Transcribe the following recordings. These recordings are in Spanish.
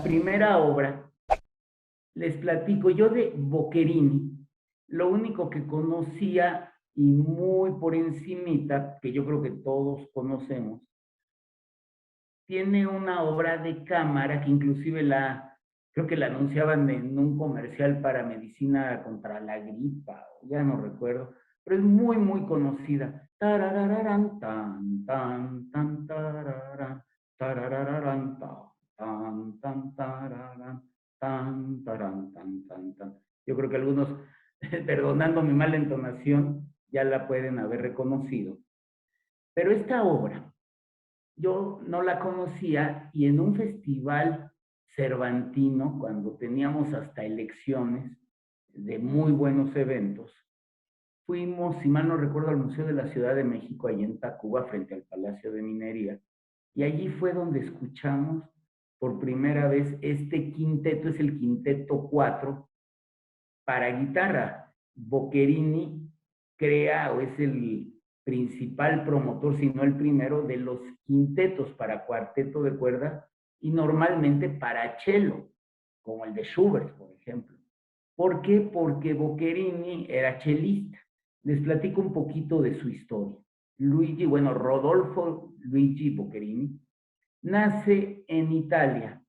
primera obra, les platico, yo de Boccherini, lo único que conocía y muy por encimita, que yo creo que todos conocemos, tiene una obra de cámara que inclusive creo que la anunciaban en un comercial para medicina contra la gripa, ya no recuerdo, pero es muy, muy conocida. Tarararán, tan, tan, tan, tararán, tarararán, tan, tan, tararán, tan, tarán, tan, tan, tan. Yo creo que algunos, perdonando mi mala entonación, ya la pueden haber reconocido. Pero esta obra, yo no la conocía y en un festival cervantino, cuando teníamos hasta elecciones de muy buenos eventos, fuimos, si mal no recuerdo, al Museo de la Ciudad de México, allí en Tacuba, frente al Palacio de Minería, y allí fue donde escuchamos por primera vez este quinteto, es el quinteto 4 para guitarra. Boccherini crea o es el principal promotor, si no el primero, de los quintetos para cuarteto de cuerda y normalmente para cello, como el de Schubert, por ejemplo. ¿Por qué? Porque Boccherini era chelista. Les platico un poquito de su historia. Rodolfo Luigi Boccherini nace en Italia,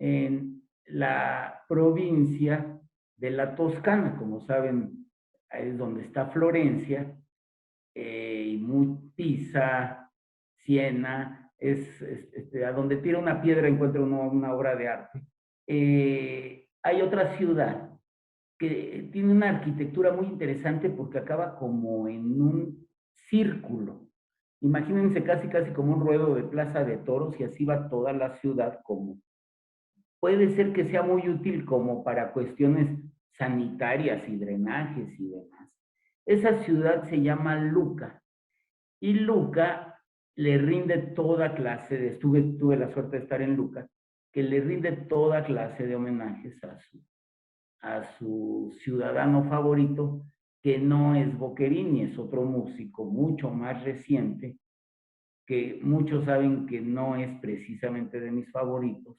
en la provincia de la Toscana, como saben, es donde está Florencia, Pisa, Siena, a donde tira una piedra encuentra una obra de arte. Hay otra ciudad que tiene una arquitectura muy interesante porque acaba como en un círculo. Imagínense casi casi como un ruedo de plaza de toros y así va toda la ciudad como puede ser que sea muy útil como para cuestiones sanitarias y drenajes y demás. Esa ciudad se llama Luca y Luca le rinde toda clase tuve la suerte de estar en Luca, que le rinde toda clase de homenajes a su ciudadano favorito, que no es Boccherini, es otro músico mucho más reciente, que muchos saben que no es precisamente de mis favoritos,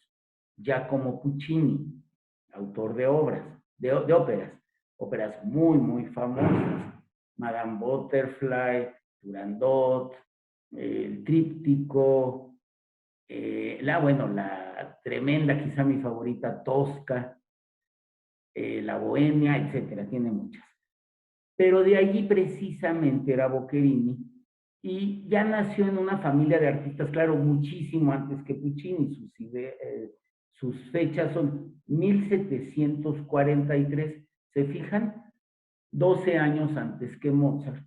Giacomo Puccini, autor de obras, de óperas, óperas muy, muy famosas, Madame Butterfly, Turandot, el Tríptico, la tremenda, quizá mi favorita, Tosca, La Bohemia, etcétera, tiene muchas. Pero de allí precisamente era Boccherini y ya nació en una familia de artistas, claro, muchísimo antes que Puccini. Sus fechas son 1743, ¿se fijan? 12 años antes que Mozart.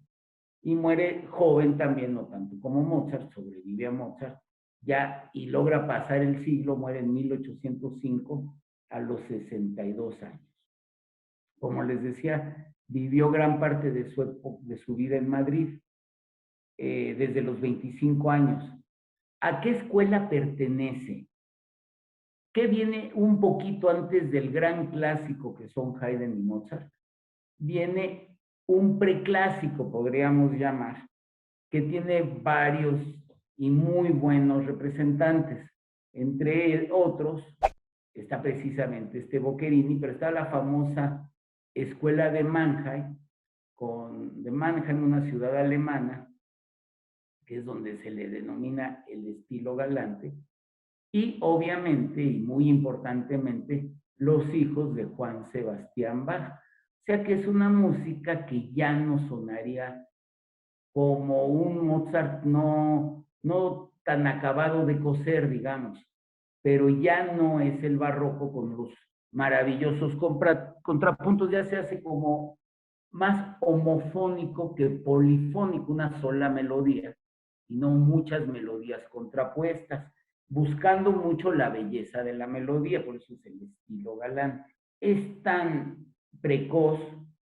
Y muere joven también, no tanto como Mozart, sobrevive a Mozart, ya y logra pasar el siglo, muere en 1805 a los 62 años. Como les decía, vivió gran parte de su vida en Madrid, desde los 25 años. ¿A qué escuela pertenece? ¿Qué viene un poquito antes del gran clásico que son Haydn y Mozart? Viene un preclásico, podríamos llamar, que tiene varios y muy buenos representantes. Entre otros está precisamente este Boccherini, pero está la famosa escuela de Mannheim, de Mannheim, una ciudad alemana, que es donde se le denomina el estilo galante, y obviamente, y muy importantemente, los hijos de Juan Sebastián Bach. O sea que es una música que ya no sonaría como un Mozart no tan acabado de coser, digamos, pero ya no es el barroco con los maravillosos contrapuntos, ya se hace como más homofónico que polifónico, una sola melodía, y no muchas melodías contrapuestas, buscando mucho la belleza de la melodía, por eso es el estilo galán. Es tan precoz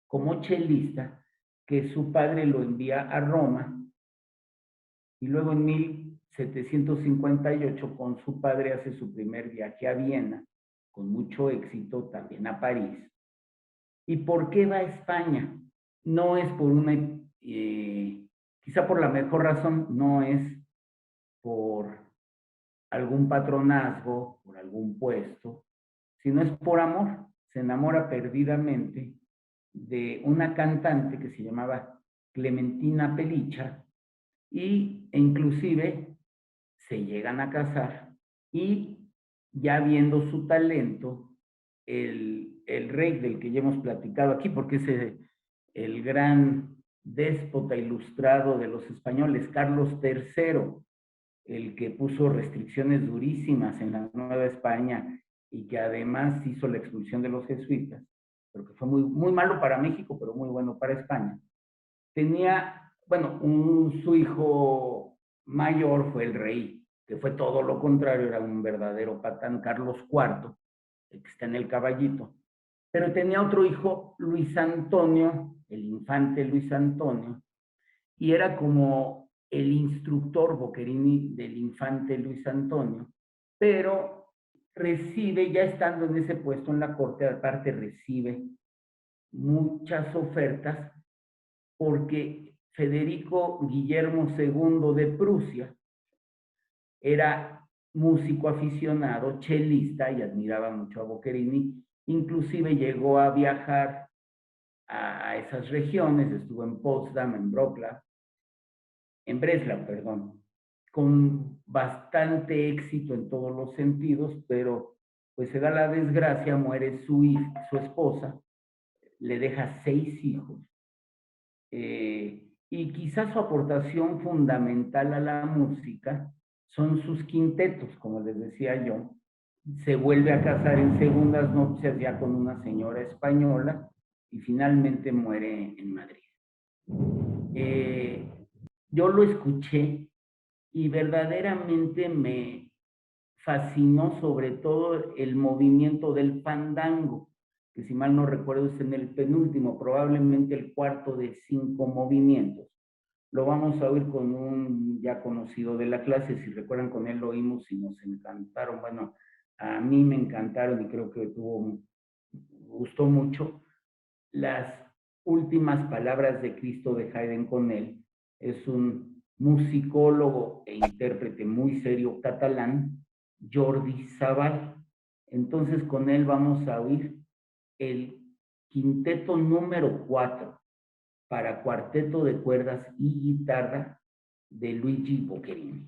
como chelista que su padre lo envía a Roma y luego en 1758 con su padre hace su primer viaje a Viena, con mucho éxito, también a París. ¿Y por qué va a España? No es por quizá por la mejor razón, no es por algún patronazgo, por algún puesto, sino es por amor. Se enamora perdidamente de una cantante que se llamaba Clementina Pelicha e inclusive se llegan a casar y ya viendo su talento, el rey del que ya hemos platicado aquí, porque es el gran déspota ilustrado de los españoles, Carlos III, el que puso restricciones durísimas en la Nueva España y que además hizo la expulsión de los jesuitas, pero que fue muy, muy malo para México, pero muy bueno para España. Tenía, bueno, su hijo mayor fue el rey, que fue todo lo contrario, era un verdadero patán, Carlos IV, el que está en el caballito. Pero tenía otro hijo, Luis Antonio, el infante Luis Antonio, y era como el instructor Boccherini del infante Luis Antonio, pero recibe, ya estando en ese puesto en la corte, aparte recibe muchas ofertas porque Federico Guillermo II de Prusia era músico aficionado, chelista y admiraba mucho a Boccherini, inclusive llegó a viajar a esas regiones, estuvo en Potsdam, en Breslau, perdón, con bastante éxito en todos los sentidos, pero pues se da la desgracia, muere su esposa, le deja 6 hijos, y quizás su aportación fundamental a la música son sus quintetos, como les decía yo. Se vuelve a casar en segundas nupcias ya con una señora española y finalmente muere en Madrid. Yo lo escuché y verdaderamente me fascinó sobre todo el movimiento del fandango, que si mal no recuerdo es en el penúltimo, probablemente el cuarto de 5 movimientos. Lo vamos a oír con un ya conocido de la clase, si recuerdan con él lo oímos y nos encantaron, bueno, a mí me encantaron y creo que gustó mucho. Las últimas palabras de Cristo de Haydn con él, es un musicólogo e intérprete muy serio catalán, Jordi Savall. Entonces con él vamos a oír el quinteto número 4 para cuarteto de cuerdas y guitarra de Luigi Boccherini.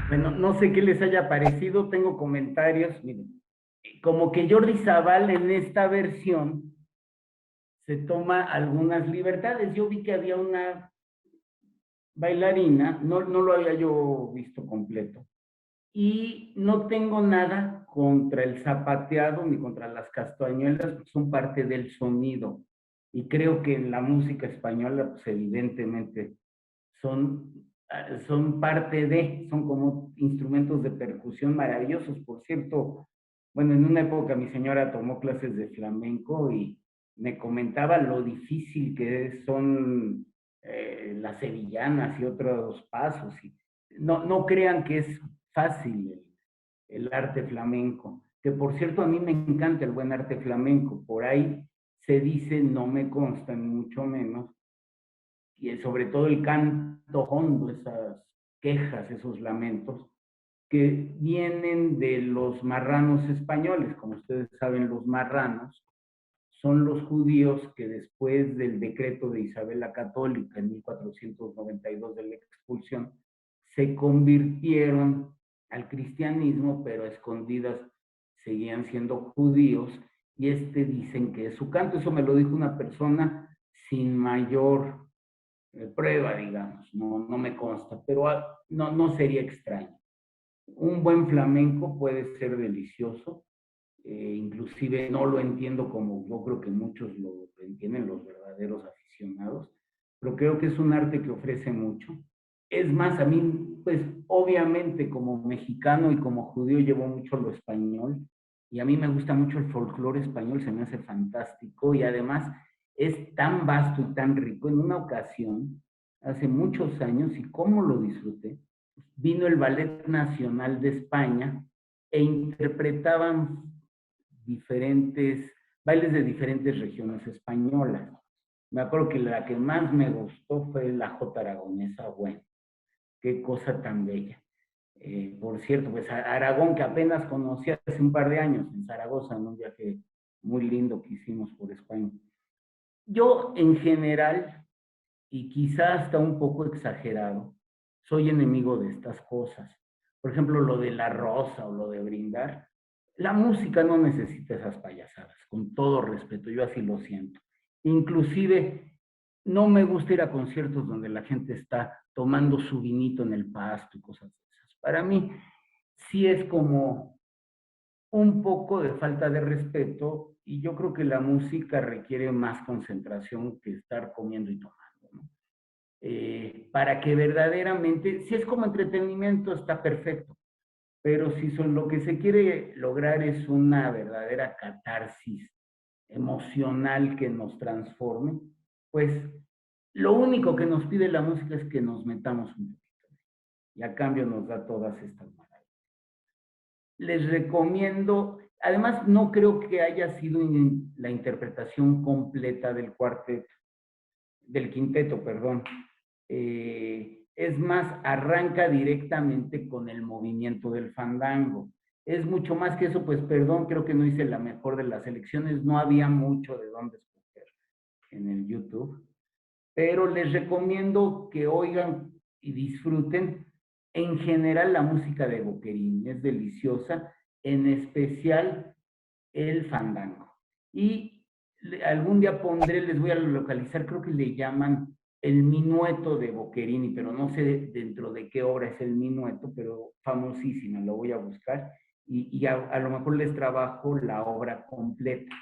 Bueno, no sé qué les haya parecido, tengo comentarios, miren, como que Jordi Zaval en esta versión se toma algunas libertades. Yo vi que había una bailarina, no lo había yo visto completo, y no tengo nada contra el zapateado ni contra las castañuelas, porque son parte del sonido. Y creo que en la música española, pues evidentemente son, son parte de, son como instrumentos de percusión maravillosos. Por cierto, bueno, en una época mi señora tomó clases de flamenco y me comentaba lo difícil que son las sevillanas y otros pasos. Y no crean que es fácil el arte flamenco, que por cierto a mí me encanta el buen arte flamenco. Por ahí se dice, no me consta ni mucho menos, y sobre todo el canto hondo, esas quejas, esos lamentos, que vienen de los marranos españoles. Como ustedes saben, los marranos son los judíos que después del decreto de Isabel la Católica en 1492 de la expulsión, se convirtieron al cristianismo, pero a escondidas seguían siendo judíos, y dicen que es su canto. Eso me lo dijo una persona sin mayor prueba, digamos, no me consta, pero no sería extraño. Un buen flamenco puede ser delicioso, inclusive no lo entiendo como yo creo que muchos lo entienden, los verdaderos aficionados, pero creo que es un arte que ofrece mucho. Es más, a mí, pues obviamente como mexicano y como judío llevo mucho lo español, y a mí me gusta mucho el folclore español, se me hace fantástico, y además es tan vasto y tan rico. En una ocasión, hace muchos años, y cómo lo disfruté, vino el Ballet Nacional de España e interpretaban diferentes bailes de diferentes regiones españolas. Me acuerdo que la que más me gustó fue la Jota Aragonesa. Bueno, qué cosa tan bella. Por cierto, pues Aragón, que apenas conocí hace un par de años en Zaragoza, en un viaje muy lindo que hicimos por España. Yo, en general, y quizá hasta un poco exagerado, soy enemigo de estas cosas. Por ejemplo, lo de la rosa o lo de brindar. La música no necesita esas payasadas, con todo respeto, yo así lo siento. Inclusive, no me gusta ir a conciertos donde la gente está tomando su vinito en el pasto y cosas de esas. Para mí, sí es como un poco de falta de respeto, y yo creo que la música requiere más concentración que estar comiendo y tomando, ¿no? Para que verdaderamente, si es como entretenimiento, está perfecto, pero si son, lo que se quiere lograr es una verdadera catarsis emocional que nos transforme, pues lo único que nos pide la música es que nos metamos un poquito, y a cambio nos da todas estas maravillas. Les recomiendo, además no creo que haya sido la interpretación completa del cuarteto, del quinteto, perdón. Es más, arranca directamente con el movimiento del fandango. Es mucho más que eso, pues perdón, creo que no hice la mejor de las elecciones, no había mucho de dónde escoger en el YouTube, pero les recomiendo que oigan y disfruten en general la música de Boquerín, es deliciosa, en especial el fandango. Y algún día pondré, les voy a localizar, creo que le llaman el minueto de Boccherini, pero no sé dentro de qué obra es el minueto, pero famosísima, lo voy a buscar, y a lo mejor les trabajo la obra completa.